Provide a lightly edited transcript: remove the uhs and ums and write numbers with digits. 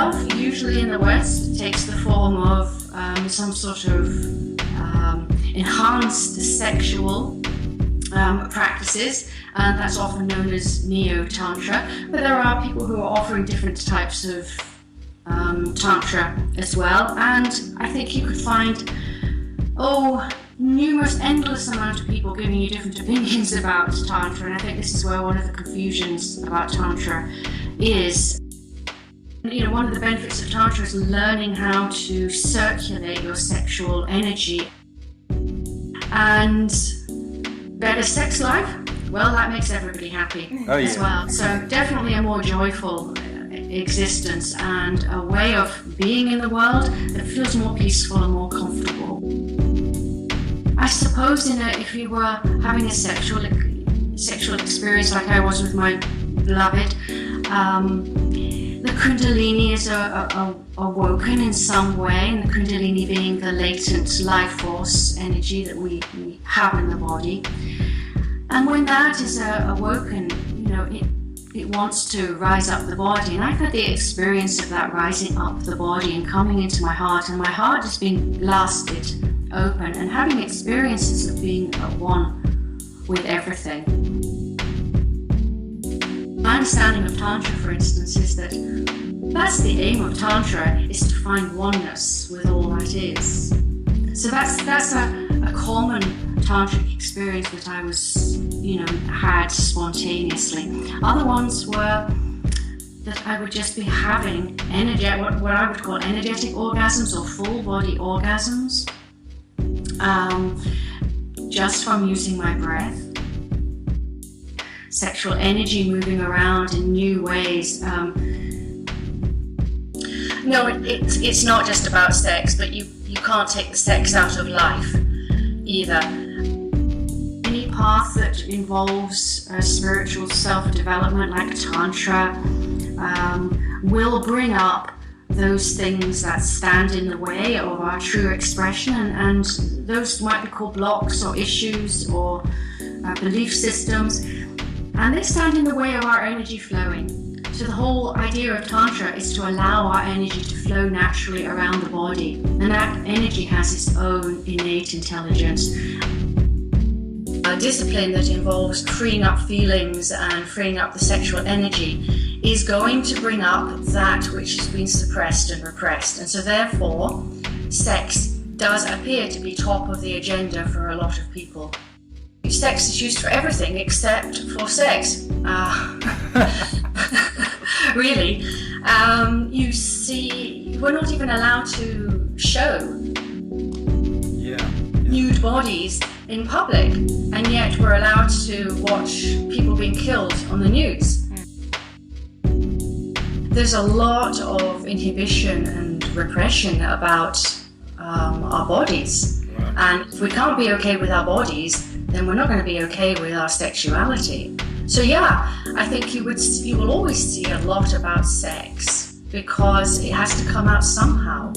itself, usually in the West, takes the form of some sort of enhanced sexual practices, and that's often known as neo-tantra. But there are people who are offering different types of tantra as well, and I think you could find endless amount of people giving you different opinions about tantra, and I think this is where one of the confusions about tantra is. One of the benefits of tantra is learning how to circulate your sexual energy. And better sex life, well, that makes everybody happy as well. So definitely a more joyful existence and a way of being in the world that feels more peaceful and more comfortable. I suppose if you were having a sexual experience like I was with my beloved, the Kundalini is awoken in some way, and the Kundalini being the latent life force energy that we have in the body. And when that is awoken, it wants to rise up the body. And I've had the experience of that rising up the body and coming into my heart, and my heart has been blasted open and having experiences of being at one with everything. My understanding of Tantra, for instance, is that's the aim of Tantra, is to find oneness with all that is. So that's a common Tantric experience that I had spontaneously. Other ones were that I would just be having what I would call energetic orgasms or full body orgasms, just from using my breath. Sexual energy moving around in new ways. No, it's not just about sex, but you can't take the sex out of life either. Any path that involves spiritual self-development, like Tantra, will bring up those things that stand in the way of our true expression, and those might be called blocks or issues or belief systems. And they stand in the way of our energy flowing. So the whole idea of Tantra is to allow our energy to flow naturally around the body. And that energy has its own innate intelligence. A discipline that involves freeing up feelings and freeing up the sexual energy is going to bring up that which has been suppressed and repressed. And so therefore, sex does appear to be top of the agenda for a lot of people. Sex is used for everything except for sex. Really. You see, we're not even allowed to show nude bodies in public, and yet we're allowed to watch people being killed on the news. There's a lot of inhibition and repression about our bodies. And if we can't be okay with our bodies, then we're not going to be okay with our sexuality. So I think you will always see a lot about sex because it has to come out somehow.